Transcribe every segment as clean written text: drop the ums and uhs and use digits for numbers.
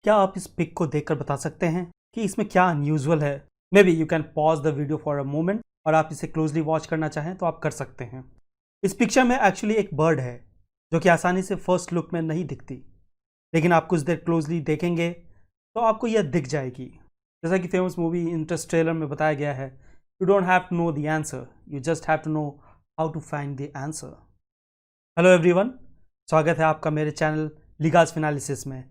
क्या आप इस पिक को देखकर बता सकते हैं कि इसमें क्या अनयूजुअल है? May be you can pause the video for a moment और आप इसे क्लोजली वॉच करना चाहें तो आप कर सकते हैं। इस पिक्चर में एक्चुअली एक बर्ड है जो कि आसानी से फर्स्ट लुक में नहीं दिखती, लेकिन आप कुछ देर क्लोजली देखेंगे तो आपको यह दिख जाएगी। जैसा कि फेमस मूवी इंटरस्टेलर में बताया गया है, you don't have to know the answer, you just have to know how to find the answer. Hello everyone, स्वागत है आपका मेरे चैनल लिगाज फिनालिसिस में।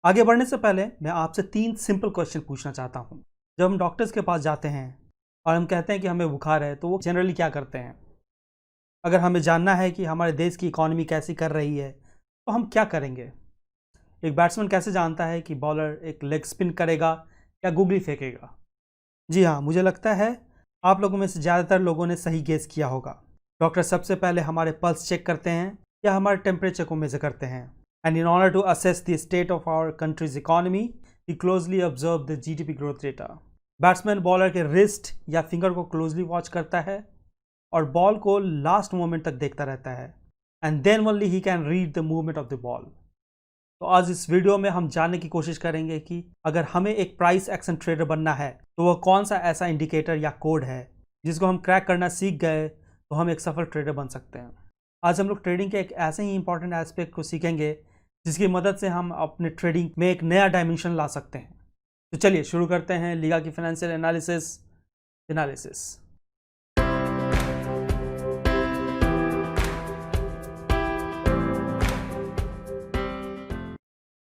आगे बढ़ने से पहले मैं आपसे 3 सिंपल क्वेश्चन पूछना चाहता हूँ। जब हम डॉक्टर्स के पास जाते हैं और हम कहते हैं कि हमें बुखार है, तो वो जनरली क्या करते हैं? अगर हमें जानना है कि हमारे देश की इकॉनमी कैसी कर रही है तो हम क्या करेंगे? एक बैट्समैन कैसे जानता है कि बॉलर एक लेग स्पिन करेगा या गूगली फेंकेगा? जी हाँ, मुझे लगता है आप लोगों में से ज़्यादातर लोगों ने सही गेस किया होगा। डॉक्टर सबसे पहले हमारे पल्स चेक करते हैं या हमारे टेम्परेचर को मेजर करते हैं। And in order to assess the state of our country's economy, we closely observe the GDP growth data. Batsman bowler के रिस्ट या फिंगर को क्लोजली वॉच करता है और बॉल को लास्ट मोमेंट तक देखता रहता है, and then only he can read the movement of the ball. तो आज इस वीडियो में हम जानने की कोशिश करेंगे कि अगर हमें एक प्राइस एक्शन ट्रेडर बनना है तो वह कौन सा ऐसा इंडिकेटर या कोड है जिसको हम क्रैक करना सीख गए तो हम एक सफल ट्रेडर बन सकते हैं। आज हम लोग ट्रेडिंग के एक ऐसे ही इंपॉर्टेंट एस्पेक्ट को सीखेंगे जिसकी मदद से हम अपने ट्रेडिंग में एक नया डायमेंशन ला सकते हैं। तो चलिए शुरू करते हैं लिगा की फाइनेंशियल एनालिसिस।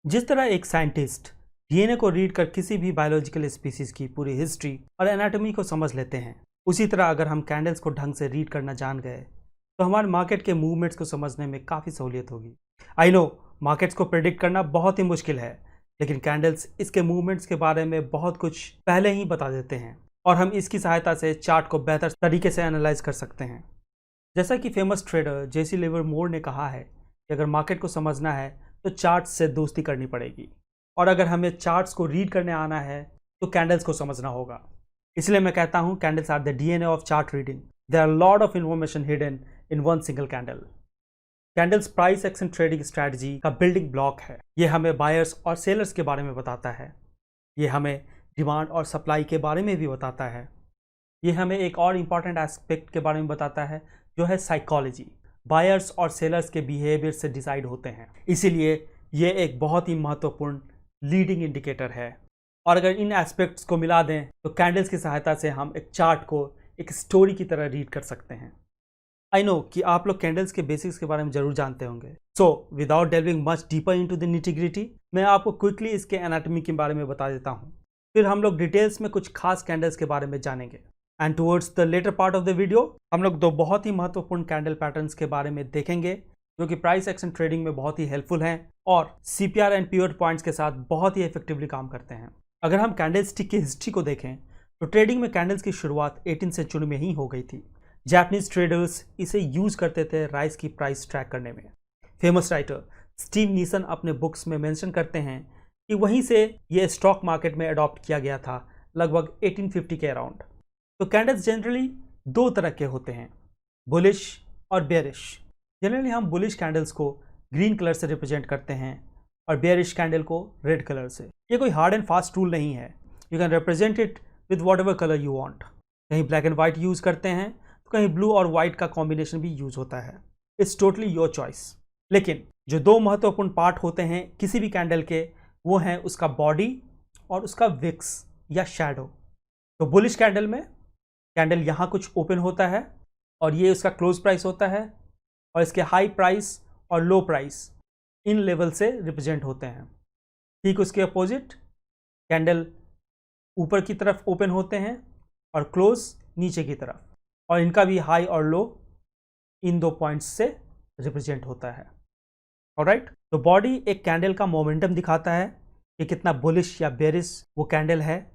जिस तरह एक साइंटिस्ट डीएनए को रीड कर किसी भी बायोलॉजिकल स्पीसीज की पूरी हिस्ट्री और एनाटॉमी को समझ लेते हैं, उसी तरह अगर हम कैंडल्स को ढंग से रीड करना जान गए तो हमारे मार्केट के मूवमेंट्स को समझने में काफ़ी सहूलियत होगी। आई नो मार्केट्स को प्रेडिक्ट करना बहुत ही मुश्किल है, लेकिन कैंडल्स इसके मूवमेंट्स के बारे में बहुत कुछ पहले ही बता देते हैं और हम इसकी सहायता से चार्ट को बेहतर तरीके से एनालाइज कर सकते हैं। जैसा कि फेमस ट्रेडर जेसी लिवरमोर ने कहा है कि अगर मार्केट को समझना है तो चार्ट्स से दोस्ती करनी पड़ेगी, और अगर हमें चार्ट्स को रीड करने आना है तो कैंडल्स को समझना होगा। इसलिए मैं कहता हूँ candles are the DNA of chart reading. There are lot of information hidden in one single candle. Candles price action trading strategy का बिल्डिंग ब्लॉक है। ये हमें बायर्स और सेलर्स के बारे में बताता है। ये हमें डिमांड और सप्लाई के बारे में भी बताता है। ये हमें एक और इम्पॉर्टेंट एस्पेक्ट के बारे में बताता है जो है साइकोलॉजी। बायर्स और सेलर्स के बिहेवियर से डिसाइड होते हैं, इसीलिए ये एक बहुत ही महत्वपूर्ण लीडिंग इंडिकेटर है। और अगर इन एस्पेक्ट्स को मिला दें तो कैंडल्स की सहायता से हम एक चार्ट को एक स्टोरी की तरह रीड कर सकते हैं। आई नो कि आप लोग कैंडल्स के बेसिक्स के बारे में जरूर जानते होंगे। So without delving much deeper into the nitty-gritty, मैं आपको क्विकली इसके एनाटॉमी के बारे में बता देता हूँ। फिर हम लोग डिटेल्स में कुछ खास कैंडल्स के बारे में जानेंगे। And towards the latter part of the video हम लोग 2 बहुत ही महत्वपूर्ण कैंडल पैटर्न्स के बारे में देखेंगे जो कि प्राइस एक्शन ट्रेडिंग में बहुत ही हेल्पफुल हैं और सीपीआर एंड पिवट पॉइंट्स के साथ बहुत ही इफेक्टिवली काम करते हैं। अगर हम कैंडल स्टिक की हिस्ट्री को देखें तो ट्रेडिंग में कैंडल्स की शुरुआत 18वीं सेंचुरी में ही हो गई थी। जापानीज ट्रेडर्स इसे यूज करते थे राइस की प्राइस ट्रैक करने में। फेमस राइटर स्टीव नीसन अपने बुक्स में मेंशन करते हैं कि वहीं से ये स्टॉक मार्केट में अडॉप्ट किया गया था लगभग 1850 के अराउंड। तो कैंडल्स जनरली 2 तरह के होते हैं, बुलिश और बेयरिश। जनरली हम बुलिश कैंडल्स को ग्रीन कलर से रिप्रेजेंट करते हैं और बेयरिश कैंडल को रेड कलर से। ये कोई हार्ड एंड फास्ट रूल नहीं है, you can represent it with what ever colour you want. कहीं ब्लैक एंड वाइट यूज़ करते हैं तो कहीं ब्लू और वाइट का कॉम्बिनेशन भी यूज होता है। It's totally your choice. लेकिन जो 2 महत्वपूर्ण पार्ट होते हैं किसी भी कैंडल के, वो हैं उसका बॉडी और उसका विक्स या शैडो। तो बुलिश कैंडल में कैंडल यहाँ कुछ ओपन होता है और ये उसका क्लोज प्राइस होता है, और इसके हाई प्राइस और लो प्राइस इन लेवल से रिप्रेजेंट होते हैं। ठीक उसके अपोजिट कैंडल ऊपर की तरफ ओपन होते हैं और क्लोज नीचे की तरफ, और इनका भी हाई और लो इन 2 पॉइंट्स से रिप्रेजेंट होता है। ऑलराइट, तो बॉडी एक कैंडल का मोमेंटम दिखाता है कि कितना बुलिश या बेरिश वो कैंडल है,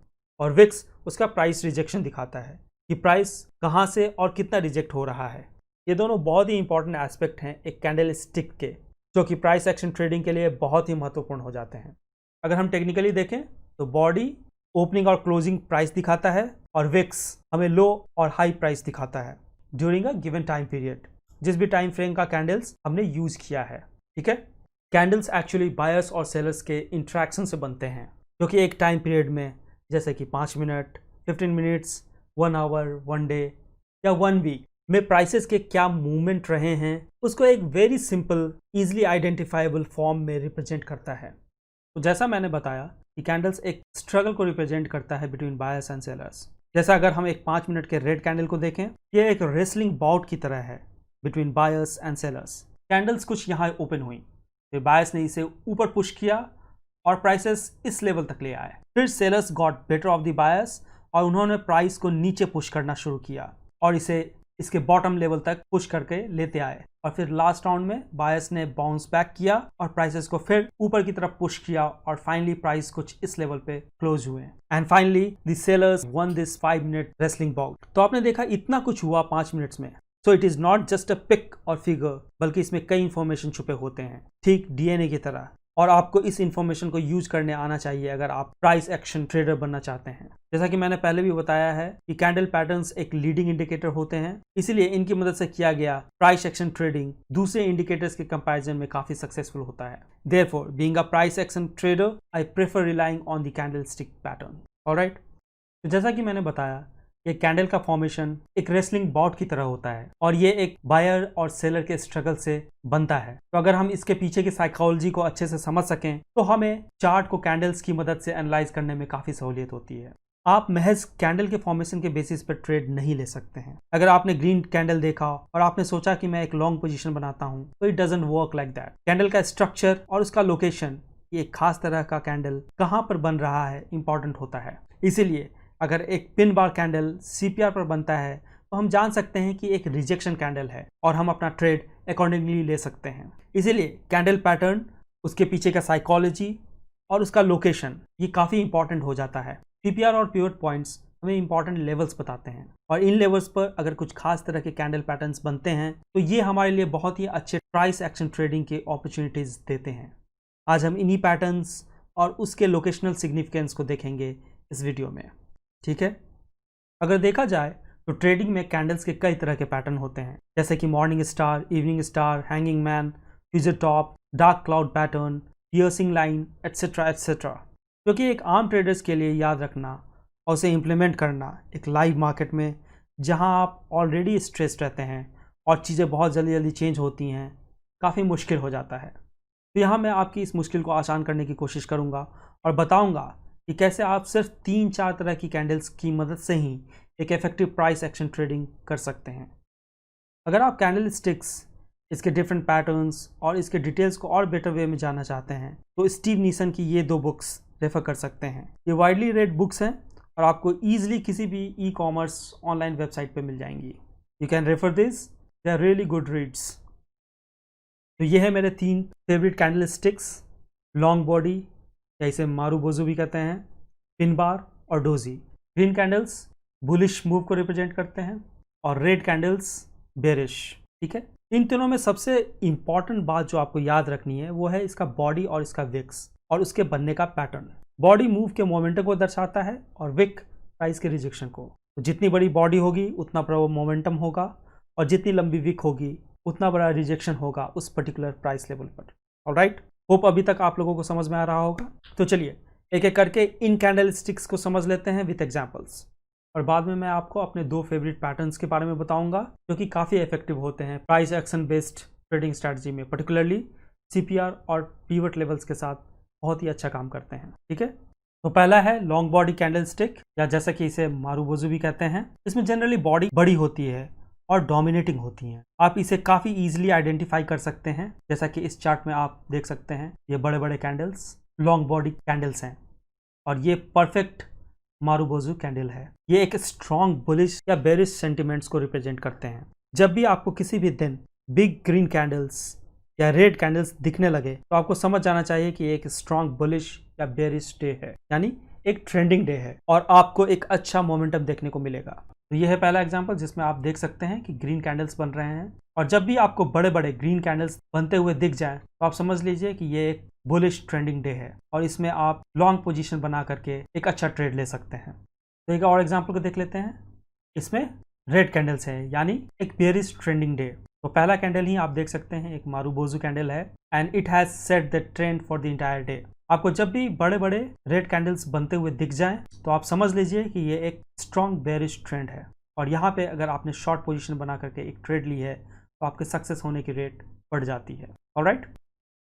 और विक्स उसका प्राइस रिजेक्शन दिखाता है कि प्राइस कहाँ से और कितना रिजेक्ट हो रहा है। ये दोनों बहुत ही इंपॉर्टेंट एस्पेक्ट हैं एक कैंडल स्टिक के, जो कि प्राइस एक्शन ट्रेडिंग के लिए बहुत ही महत्वपूर्ण हो जाते हैं। अगर हम टेक्निकली देखें तो बॉडी ओपनिंग और क्लोजिंग प्राइस दिखाता है और विक्स हमें लो और हाई प्राइस दिखाता है during a given time period, जिस भी टाइम फ्रेम का कैंडल्स हमने यूज किया है। ठीक है, कैंडल्स एक्चुअली बायर्स और सेलर्स के इंट्रैक्शन से बनते हैं, जो कि एक टाइम पीरियड में जैसे कि 5 मिनट, 15 मिनट्स, 1 आवर, 1 डे या 1 वीक में प्राइसेस के क्या मूवमेंट रहे हैं उसको एक very simple easily identifiable form में रिप्रेजेंट करता है। तो जैसा मैंने बताया कि कैंडल्स एक स्ट्रगल को रिप्रेजेंट करता है बिटवीन बायर्स एंड सेलर्स। जैसा अगर हम एक 5 मिनट के रेड कैंडल को देखें, ये एक रेसलिंग बाउट की तरह है between buyers and sellers. Candles कुछ यहाँ ओपन हुई, फिर बायर्स ने इसे ऊपर पुश किया और प्राइसेस इस लेवल तक ले आए। फिर sellers got better of the buyers और उन्होंने प्राइस को नीचे पुश करना शुरू किया और इसे इसके बॉटम लेवल तक पुश करके लेते आए। और फिर लास्ट राउंड में बायर्स ने बाउंस बैक किया और प्राइसेस को फिर ऊपर की तरफ पुश किया और फाइनली प्राइस कुछ इस लेवल पे क्लोज हुए and finally the sellers won this 5 minute wrestling bout. तो आपने देखा इतना कुछ हुआ 5 मिनट्स में। So it is not just a pick और फिगर, बल्कि इसमें कई इंफॉर्मेशन छुपे होते हैं, ठीक डीएनए की तरह। और आपको इस इंफॉर्मेशन को यूज करने आना चाहिए अगर आप प्राइस एक्शन ट्रेडर बनना चाहते हैं। जैसा कि मैंने पहले भी बताया है कि कैंडल पैटर्न्स एक लीडिंग इंडिकेटर होते हैं, इसीलिए इनकी मदद से किया गया प्राइस एक्शन ट्रेडिंग दूसरे इंडिकेटर्स के कंपैरिजन में काफी सक्सेसफुल होता है। Therefore being a price action trader I prefer relying on the candlestick pattern. Alright, तो जैसा कि मैंने बताया ये कैंडल का फॉर्मेशन एक रेसलिंग बाउट की तरह होता है और ये एक बायर और सेलर के स्ट्रगल से बनता है। तो अगर हम इसके पीछे की साइकोलॉजी को अच्छे से समझ सकें तो हमें चार्ट को कैंडल्स की मदद से एनालाइज करने में काफ़ी सहूलियत होती है। आप महज कैंडल के फॉर्मेशन के बेसिस पर ट्रेड नहीं ले सकते हैं। अगर आपने ग्रीन कैंडल देखा और आपने सोचा कि मैं एक लॉन्ग पोजीशन बनाता हूं, तो it doesn't work like that. Candle का स्ट्रक्चर और उसका लोकेशन, ये एक खास तरह का कैंडल कहाँ पर बन रहा है, इंपॉर्टेंट होता है। इसीलिए अगर एक पिन बार कैंडल सीपीआर पर बनता है तो हम जान सकते हैं कि एक रिजेक्शन कैंडल है और हम अपना ट्रेड अकॉर्डिंगली ले सकते हैं। इसीलिए कैंडल पैटर्न, उसके पीछे का साइकोलॉजी और उसका लोकेशन ये काफ़ी इंपॉर्टेंट हो जाता है। सीपीआर और पिवट पॉइंट्स हमें इंपॉर्टेंट लेवल्स बताते हैं और इन लेवल्स पर अगर कुछ खास तरह के कैंडल पैटर्न्स बनते हैं तो ये हमारे लिए बहुत ही अच्छे प्राइस एक्शन ट्रेडिंग के अपॉर्चुनिटीज़ देते हैं। आज हम इन्हीं पैटर्न्स और उसके लोकेशनल सिग्निफिकेंस को देखेंगे इस वीडियो में, ठीक है। अगर देखा जाए तो ट्रेडिंग में कैंडल्स के कई तरह के पैटर्न होते हैं, जैसे कि morning star, evening star, hanging man, future top, dark cloud pattern, piercing line, etcetera etcetera, जो कि एक आम ट्रेडर्स के लिए याद रखना और उसे इम्प्लीमेंट करना एक लाइव मार्केट में जहां आप ऑलरेडी स्ट्रेस्ड रहते हैं और चीज़ें बहुत जल्दी जल्दी चेंज होती हैं, काफ़ी मुश्किल हो जाता है। तो यहाँ मैं आपकी इस मुश्किल को आसान करने की कोशिश करूँगा और बताऊँगा कि कैसे आप सिर्फ 3-4 तरह की कैंडल्स की मदद से ही एक इफेक्टिव प्राइस एक्शन ट्रेडिंग कर सकते हैं। अगर आप कैंडल स्टिक्स, इसके डिफरेंट पैटर्न्स और इसके डिटेल्स को और बेटर वे में जानना चाहते हैं तो स्टीव नीसन की ये 2 बुक्स रेफर कर सकते हैं। ये वाइडली रेड बुक्स हैं और आपको ईजिली किसी भी ई कॉमर्स ऑनलाइन वेबसाइट पर मिल जाएंगी। You can refer this, they are really good reads. तो ये है मेरे 3 favourite candlesticks, long body या इसे मारूबोजू भी कहते हैं, पिन बार और doji. Green candles bullish move को रिप्रेजेंट करते हैं और रेड कैंडल्स बेरिश, ठीक है। इन तीनों में सबसे इंपॉर्टेंट बात जो आपको याद रखनी है वो है इसका बॉडी और इसका विक्स और उसके बनने का पैटर्न। बॉडी मूव के मोमेंटम को दर्शाता है और विक प्राइस के रिजेक्शन को। तो जितनी बड़ी बॉडी होगी उतना बड़ा मोमेंटम होगा और जितनी लंबी विक होगी उतना बड़ा रिजेक्शन होगा उस पर्टिकुलर प्राइस लेवल पर। ऑलराइट, होप अभी तक आप लोगों को समझ में आ रहा होगा। तो चलिए एक एक करके इन कैंडल स्टिक्स को समझ लेते हैं विथ एग्जांपल्स और बाद में मैं आपको अपने 2 फेवरेट पैटर्न्स के बारे में बताऊंगा जो कि काफ़ी इफेक्टिव होते हैं price action based trading strategy में, पर्टिकुलरली सीपीआर और पीवट लेवल्स के साथ बहुत ही अच्छा काम करते हैं, ठीक है। तो पहला है लॉन्ग बॉडी कैंडल स्टिक या जैसा कि इसे मारूबोजू भी कहते हैं। इसमें जनरली बॉडी बड़ी होती है और डोमिनेटिंग होती हैं। आप इसे काफ़ी ईजिली आइडेंटिफाई कर सकते हैं, जैसा कि इस चार्ट में आप देख सकते हैं। ये बड़े बड़े कैंडल्स लॉन्ग बॉडी कैंडल्स हैं और ये परफेक्ट मारूबोजू कैंडल है। ये एक स्ट्रॉन्ग बुलिश या बेरिश सेंटिमेंट्स को रिप्रेजेंट करते हैं। जब भी आपको किसी भी दिन बिग ग्रीन कैंडल्स या रेड कैंडल्स दिखने लगे तो आपको समझ जाना चाहिए कि एक स्ट्रॉन्ग बुलिश या बेरिश डे है, यानी एक ट्रेंडिंग डे है और आपको एक अच्छा मोमेंटम देखने को मिलेगा। तो ये है पहला एग्जांपल जिसमें आप देख सकते हैं कि ग्रीन कैंडल्स बन रहे हैं और जब भी आपको बड़े बड़े ग्रीन कैंडल्स बनते हुए दिख जाएं तो आप समझ लीजिए कि ये एक बुलिश ट्रेंडिंग डे है और इसमें आप लॉन्ग पोजीशन बना करके एक अच्छा ट्रेड ले सकते हैं। तो एक और एग्जांपल को देख लेते हैं। इसमें रेड कैंडल्स है, यानी एक बेरिश ट्रेंडिंग डे तो पहला कैंडल ही आप देख सकते हैं, एक मारुबोजू कैंडल है and it has set the trend for the entire day. आपको जब भी बड़े बड़े रेड कैंडल्स बनते हुए दिख जाएं तो आप समझ लीजिए कि ये एक स्ट्रॉन्ग बेरिश ट्रेंड है, और यहाँ पे अगर आपने शॉर्ट पोजीशन बना करके एक ट्रेड ली है तो आपके सक्सेस होने की रेट बढ़ जाती है। ऑलराइट,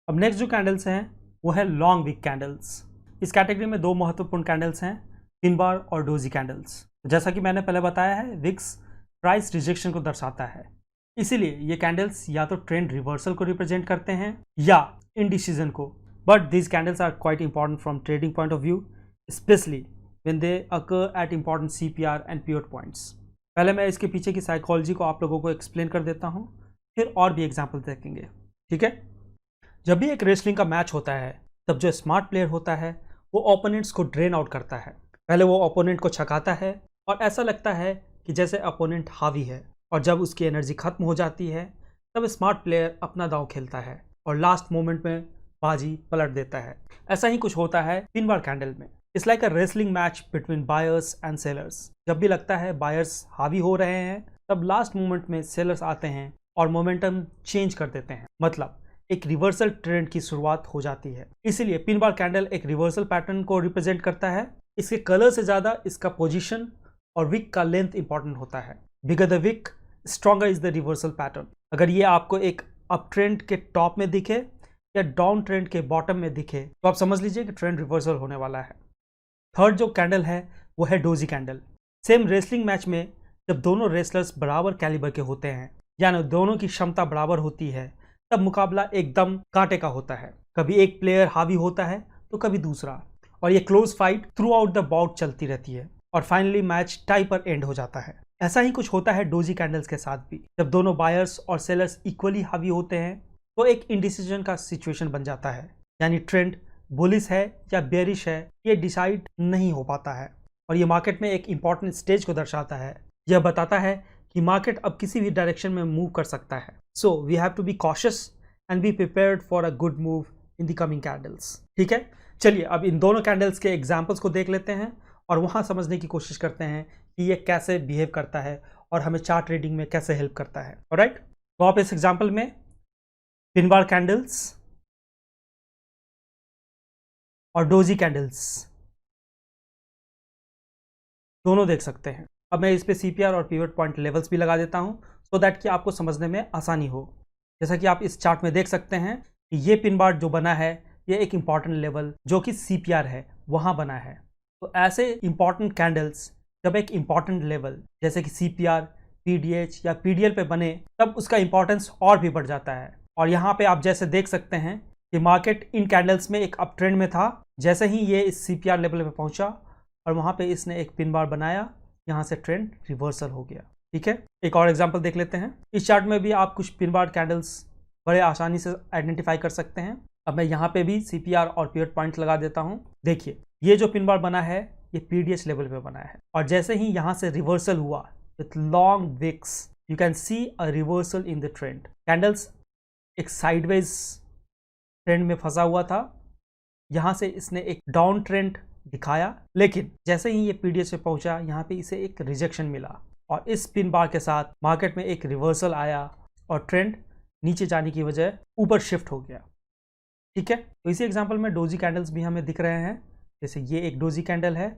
अब नेक्स्ट जो कैंडल्स हैं वो है लॉन्ग विक कैंडल्स। इस कैटेगरी में दो महत्वपूर्ण कैंडल्स हैं, पिन बार और डोजी कैंडल्स। जैसा कि मैंने पहले बताया है, विक्स प्राइस रिजेक्शन को दर्शाता है, इसीलिए ये कैंडल्स या तो ट्रेंड रिवर्सल को रिप्रेजेंट करते हैं या इंडिसीजन को। But these candles are quite important from trading point of view, especially when they occur at important CPR and pivot points. पहले मैं इसके पीछे की साइकोलॉजी को आप लोगों को एक्सप्लेन कर देता हूँ, फिर और भी एग्जाम्पल देखेंगे। ठीक है, जब भी एक रेसलिंग का मैच होता है तब जो स्मार्ट प्लेयर होता है वो ओपोनेंट्स को ड्रेन आउट करता है। पहले वो ओपोनेंट को छकाता है और ऐसा लगता है कि जैसे ओपोनेंट हावी है, और जब उसकी एनर्जी खत्म हो जाती है तब स्मार्ट प्लेयर अपना दांव खेलता है और लास्ट मोमेंट में बाजी पलट देता है। ऐसा ही कुछ होता है पिन बार कैंडल में। It's like a wrestling match between buyers and sellers. जब भी लगता है बायर्स हावी हो रहे हैं तब लास्ट मोमेंट में सेलर्स आते हैं और मोमेंटम चेंज कर देते हैं, मतलब एक रिवर्सल ट्रेंड की शुरुआत हो जाती है। इसीलिए पिन बार कैंडल एक रिवर्सल पैटर्न को रिप्रेजेंट करता है। इसके कलर से ज़्यादा इसका पोजीशन और विक का लेंथ इंपॉर्टेंट होता है। Bigger the wick stronger is the reversal pattern. अगर ये आपको एक अप ट्रेंड के टॉप में दिखे या डाउन ट्रेंड के बॉटम में दिखे तो आप समझ लीजिए कि ट्रेंड रिवर्सल होने वाला है। थर्ड जो कैंडल है वो है doji candle. Same wrestling match में जब दोनों रेसलर्स बराबर कैलिबर के होते हैं, यानी दोनों की क्षमता बराबर होती है, तब मुकाबला एकदम कांटे का होता है। कभी एक प्लेयर हावी होता है तो कभी दूसरा, और ये close fight throughout the bout चलती रहती है और फाइनली मैच टाई पर एंड हो जाता है। ऐसा ही कुछ होता है डोजी कैंडल्स के साथ भी। जब दोनों बायर्स और सेलर्स इक्वली हावी होते हैं तो एक इंडिसीजन का सिचुएशन बन जाता है, यानी ट्रेंड बुलिश है या बेरिश है ये डिसाइड नहीं हो पाता है, और ये मार्केट में एक इंपॉर्टेंट स्टेज को दर्शाता है। यह बताता है कि मार्केट अब किसी भी डायरेक्शन में मूव कर सकता है। So we have to be cautious and be prepared for a good move in the coming candles. ठीक है, चलिए अब इन दोनों कैंडल्स के एग्जाम्पल्स को देख लेते हैं और वहाँ समझने की कोशिश करते हैं कि ये कैसे बिहेव करता है और हमें चार्ट ट्रेडिंग में कैसे हेल्प करता है। ऑलराइट, तो आप इस एग्जाम्पल में पिन बार कैंडल्स और डोजी कैंडल्स दोनों देख सकते हैं। अब मैं इस पे CPR और पिवट पॉइंट लेवल्स भी लगा देता हूँ सो दैट कि आपको समझने में आसानी हो। जैसा कि आप इस चार्ट में देख सकते हैं कि ये पिन बार जो बना है ये एक इंपॉर्टेंट लेवल जो कि CPR है वहाँ बना है। तो ऐसे इंपॉर्टेंट कैंडल्स जब एक इंपॉर्टेंट लेवल जैसे कि CPR, PDH या PDL पे बने तब उसका इंपॉर्टेंस और भी बढ़ जाता है। और यहाँ पे आप जैसे देख सकते हैं कि मार्केट इन कैंडल्स में एक अप ट्रेंड में था। जैसे ही ये इस CPR लेवल पे पहुँचा और वहाँ पे इसने एक पिन बार बनाया, यहाँ से ट्रेंड रिवर्सल हो गया। ठीक है, एक और एग्जांपल देख लेते हैं। इस चार्ट में भी आप कुछ पिन बार कैंडल्स बड़े आसानी से आइडेंटिफाई कर सकते हैं। अब मैं यहाँ पे भी CPR और पिवट पॉइंट लगा देता हूँ। देखिए ये जो पिन बार बना है ये PDH लेवल पे बना है, और जैसे ही यहाँ से रिवर्सल हुआ with long wicks you can see a reversal in the trend. Candles एक साइडवेज ट्रेंड में फंसा हुआ था, यहाँ से इसने एक डाउन ट्रेंड दिखाया, लेकिन जैसे ही ये PDH पे पहुंचा यहाँ पे इसे एक रिजेक्शन मिला और इस पिन बार के साथ मार्केट में एक रिवर्सल आया और ट्रेंड नीचे जाने की वजह ऊपर शिफ्ट हो गया। ठीक है, तो इसी एग्जांपल में डोजी कैंडल्स भी हमें दिख रहे हैं। जैसे ये एक डोजी कैंडल है,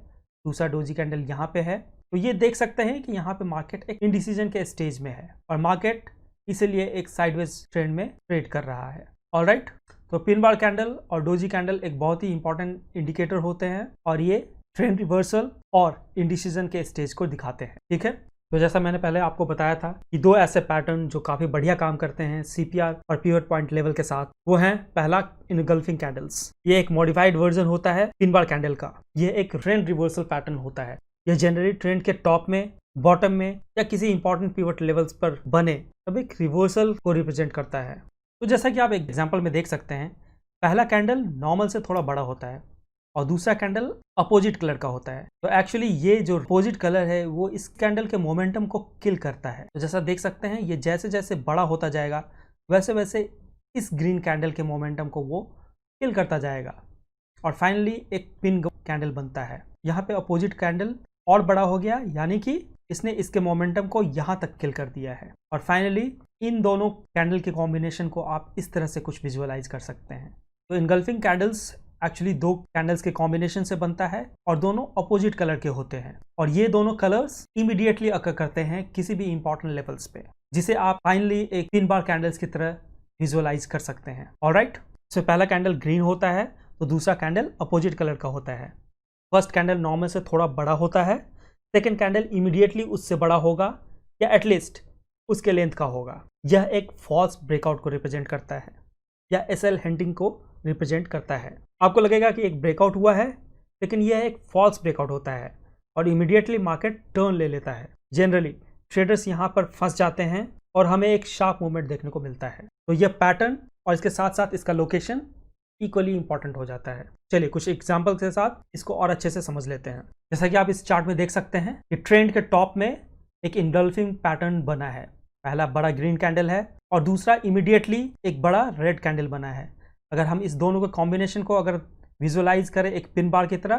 दूसरा डोजी कैंडल यहाँ पे है, तो ये देख सकते हैं कि यहाँ पे मार्केट एक इंडिसीजन के स्टेज में है और मार्केट इसीलिए एक साइडवेज ट्रेंड में ट्रेड कर रहा है। ऑलराइट, तो पिन बार कैंडल और डोजी कैंडल एक बहुत ही इंपॉर्टेंट इंडिकेटर होते हैं और ये ट्रेंड रिवर्सल और इंडिसीजन के स्टेज को दिखाते हैं। ठीक है, तो जैसा मैंने पहले आपको बताया था कि दो ऐसे पैटर्न जो काफ़ी बढ़िया काम करते हैं CPR और पिवट पॉइंट लेवल के साथ, वो हैं पहला इनगल्फिंग कैंडल्स। ये एक मॉडिफाइड वर्जन होता है पिन बार कैंडल का। ये एक ट्रेंड रिवर्सल पैटर्न होता है। यह जनरली ट्रेंड के टॉप में, बॉटम में या किसी इंपॉर्टेंट पिवट लेवल्स पर बने तब एक रिवर्सल को रिप्रेजेंट करता है। तो जैसा कि आप एक एग्जाम्पल में देख सकते हैं, पहला कैंडल नॉर्मल से थोड़ा बड़ा होता है और दूसरा कैंडल अपोजिट कलर का होता है। तो एक्चुअली ये जो अपोजिट कलर है वो इस कैंडल के मोमेंटम को किल करता है। तो जैसा देख सकते हैं ये जैसे जैसे बड़ा होता जाएगा वैसे वैसे इस ग्रीन कैंडल के मोमेंटम को वो किल करता जाएगा और फाइनली एक पिन कैंडल बनता है। यहाँ पे अपोजिट कैंडल और बड़ा हो गया, यानी कि इसने इसके मोमेंटम को यहाँ तक किल कर दिया है। और फाइनली इन दोनों कैंडल के कॉम्बिनेशन को आप इस तरह से कुछ विजुअलाइज कर सकते हैं। तो इनगल्फिंग कैंडल्स एक्चुअली दो कैंडल्स के कॉम्बिनेशन से बनता है और दोनों अपोजिट कलर के होते हैं, और ये दोनों कलर्स इमीडिएटली अकर करते हैं किसी भी इंपॉर्टेंट लेवल्स पे, जिसे आप फाइनली एक पिन बार कैंडल्स की तरह विजुअलाइज कर सकते हैं। ऑलराइट, तो पहला कैंडल ग्रीन होता है तो दूसरा कैंडल अपोजिट कलर का होता है। फर्स्ट कैंडल नॉर्मल से थोड़ा बड़ा होता है, सेकेंड कैंडल इमीडिएटली उससे बड़ा होगा या एटलीस्ट उसके लेंथ का होगा। यह एक फॉल्स ब्रेकआउट को रिप्रेजेंट करता है या एसएल हंटिंग को रिप्रेजेंट करता है। आपको लगेगा कि एक ब्रेकआउट हुआ है, लेकिन यह एक फॉल्स ब्रेकआउट होता है और इमीडिएटली मार्केट टर्न ले लेता है। जनरली ट्रेडर्स यहाँ पर फंस जाते हैं और हमें एक शार्प मूवमेंट देखने को मिलता है। तो यह पैटर्न और इसके साथ साथ इसका लोकेशन इक्वली इंपॉर्टेंट हो जाता है। चलिए कुछ एग्जाम्पल के साथ इसको और अच्छे से समझ लेते हैं। जैसा कि आप इस चार्ट में देख सकते हैं कि ट्रेंड के टॉप में एक इंगल्फिंग पैटर्न बना है। पहला बड़ा ग्रीन कैंडल है और दूसरा इमीडिएटली एक बड़ा रेड कैंडल बना है। अगर हम इस दोनों के कॉम्बिनेशन को अगर विजुअलाइज करें एक पिन बार की तरह,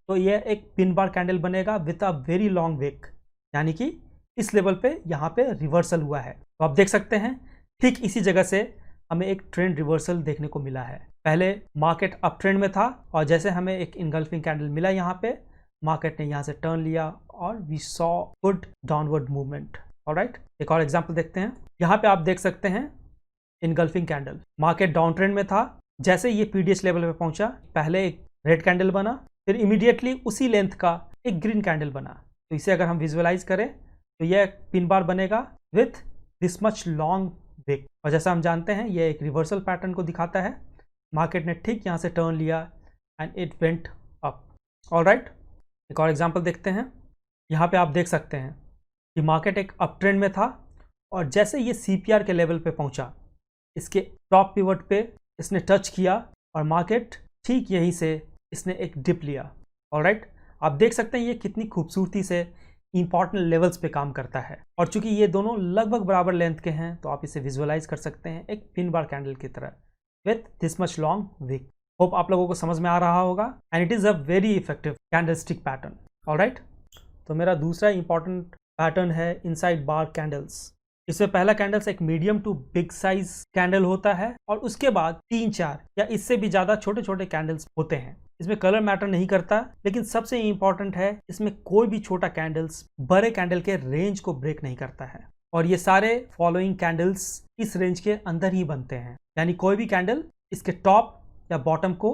तो यह एक पिन बार कैंडल बनेगा with a very long wick, यानी कि इस लेवल पे यहाँ पे रिवर्सल हुआ है। तो आप देख सकते हैं ठीक इसी जगह से हमें एक ट्रेंड रिवर्सल देखने को मिला है। पहले मार्केट अप ट्रेंड में था और जैसे हमें एक इनगल्फिंग कैंडल मिला यहाँ पे, मार्केट ने यहाँ से टर्न लिया और we saw good downward movement. Alright, एक और एग्जांपल देखते हैं। यहाँ पे आप देख सकते हैं engulfing candle, market down trend में था, जैसे ये पीडीएस लेवल पे पहुंचा पहले एक रेड कैंडल बना, फिर इमीडिएटली उसी लेंथ का एक ग्रीन कैंडल बना। तो इसे अगर हम विजुअलाइज करें तो यह पिन बार बनेगा with this much long wick, और जैसा हम जानते हैं यह एक रिवर्सल पैटर्न को दिखाता है। मार्केट ने ठीक यहाँ से टर्न लिया and it went up. Alright, एक और एग्जांपल देखते हैं। यहाँ पे आप देख सकते हैं कि मार्केट एक अप ट्रेंड में था और जैसे ये सीपीआर के लेवल पे पहुँचा, इसके टॉप पिवट पे इसने टच किया और मार्केट ठीक यहीं से इसने एक डिप लिया। ऑलराइट, आप देख सकते हैं ये कितनी खूबसूरती से इंपॉर्टेंट लेवल्स पे काम करता है, और चूंकि ये दोनों लगभग बराबर लेंथ के हैं तो आप इसे विजुअलाइज कर सकते हैं एक पिन बार कैंडल की तरह with this much long wick. Hope आप लोगों को समझ में आ रहा होगा and it is a very effective candlestick pattern. Alright, तो मेरा दूसरा इंपॉर्टेंट पैटर्न है इनसाइड बार कैंडल्स। इसमें पहला कैंडल्स एक medium to big size candle होता है और उसके बाद 3-4 या इससे भी ज़्यादा छोटे छोटे कैंडल्स होते हैं। इसमें कलर मैटर नहीं करता, लेकिन सबसे इंपॉर्टेंट है इसमें कोई भी छोटा कैंडल्स बड़े कैंडल के रेंज को ब्रेक नहीं करता है, और ये सारे फॉलोइंग कैंडल्स इस रेंज के अंदर ही बनते हैं, यानी कोई भी कैंडल इसके टॉप या बॉटम को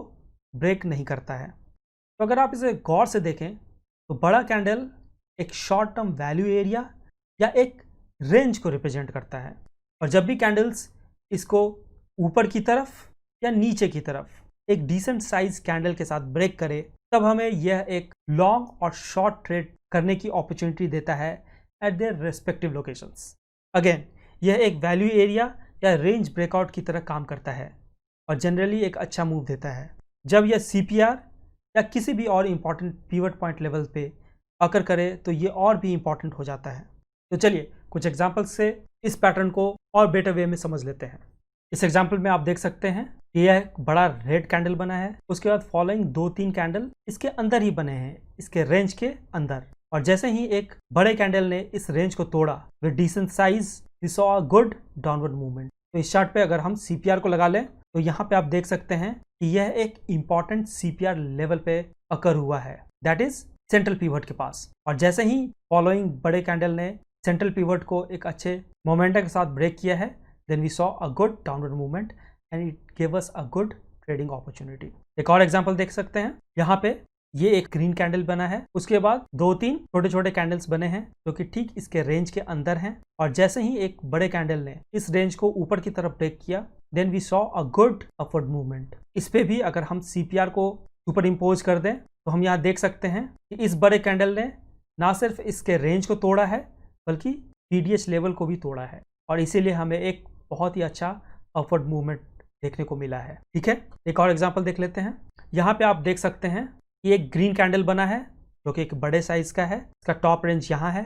ब्रेक नहीं करता है। तो अगर आप इसे गौर से देखें तो बड़ा कैंडल एक शॉर्ट टर्म वैल्यू एरिया या एक रेंज को रिप्रेजेंट करता है, और जब भी कैंडल्स इसको ऊपर की तरफ या नीचे की तरफ एक डिसेंट साइज कैंडल के साथ ब्रेक करे, तब हमें यह एक लॉन्ग और शॉर्ट ट्रेड करने की अपॉर्चुनिटी देता है eight their respective locations. Again यह एक वैल्यू एरिया या रेंज ब्रेकआउट की तरह काम करता है और जनरली एक अच्छा मूव देता है। जब यह सीपीआर या किसी भी और इम्पॉर्टेंट पिवट पॉइंट लेवल पे अकर करे तो ये और भी इम्पॉर्टेंट हो जाता है। तो चलिए कुछ एग्जांपल्स से इस पैटर्न को और बेटर वे में समझ लेते हैं। इस एग्जांपल में आप देख सकते हैं कि यह एक बड़ा रेड कैंडल बना है, उसके बाद फॉलोइंग 2-3 कैंडल इसके अंदर ही बने हैं, इसके रेंज के अंदर, और जैसे ही एक बड़े कैंडल ने इस रेंज को तोड़ा with decent size we saw a good downward movement. तो इस चार्ट पे अगर हम सीपीआर को लगा लें तो यहाँ पे आप देख सकते हैं कि यह एक इंपॉर्टेंट सीपीआर लेवल पे अकर हुआ है, दैट इज सेंट्रल पिवट के पास, और जैसे ही फॉलोइंग बड़े कैंडल ने सेंट्रल पिवट को एक अच्छे मोमेंटम के साथ ब्रेक किया है, then we saw a good downward movement and it give us a good trading opportunity. एक और एग्जांपल देख सकते हैं, यहाँ पे ये एक ग्रीन कैंडल बना है, उसके बाद 2-3 छोटे छोटे कैंडल्स बने हैं जो कि ठीक इसके रेंज के अंदर हैं, और जैसे ही एक बड़े कैंडल ने इस रेंज को ऊपर की तरफ ब्रेक किया, then we saw a good upward movement. इस पे भी अगर हम सीपीआर को सुपर इम्पोज कर दें तो हम यहाँ देख सकते हैं कि इस बड़े कैंडल ने ना सिर्फ इसके रेंज को तोड़ा है बल्कि पीडीएस लेवल को भी तोड़ा है, और इसीलिए हमें एक बहुत ही अच्छा अपवर्ड मूवमेंट देखने को मिला है। ठीक है, एक और एग्जांपल देख लेते हैं। यहाँ पे आप देख सकते हैं कि एक ग्रीन कैंडल बना है जो कि एक बड़े साइज का है, इसका टॉप रेंज यहाँ है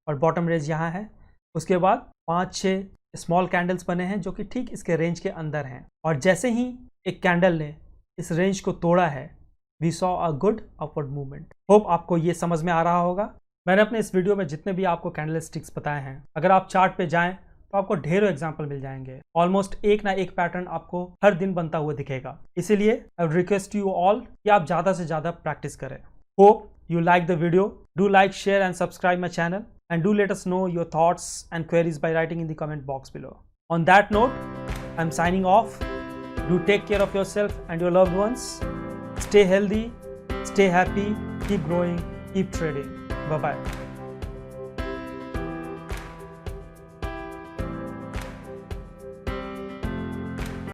और बॉटम रेंज यहाँ है। उसके बाद 5-6 स्मॉल कैंडल्स बने हैं जो कि ठीक इसके रेंज के अंदर हैं, और जैसे ही एक कैंडल ने इस रेंज को तोड़ा है we saw a good upward movement. Hope आपको ये समझ में आ रहा होगा मैंने अपने इस वीडियो में जितने भी आपको कैंडल स्टिक्स बताए हैं, अगर आप चार्ट पे जाएं तो आपको ढेरों एग्जाम्पल मिल जाएंगे। ऑलमोस्ट एक ना एक पैटर्न आपको हर दिन बनता हुआ दिखेगा। इसीलिए आई रिक्वेस्ट यू ऑल कि आप ज़्यादा से ज़्यादा प्रैक्टिस करें। Hope you like the video. Do like, share and subscribe my channel, and do let us know your thoughts and queries by writing in the comment box below. On that note, I'm signing off. Do take care of yourself and your loved ones. Stay healthy, stay happy, keep growing, keep trading. Bye bye.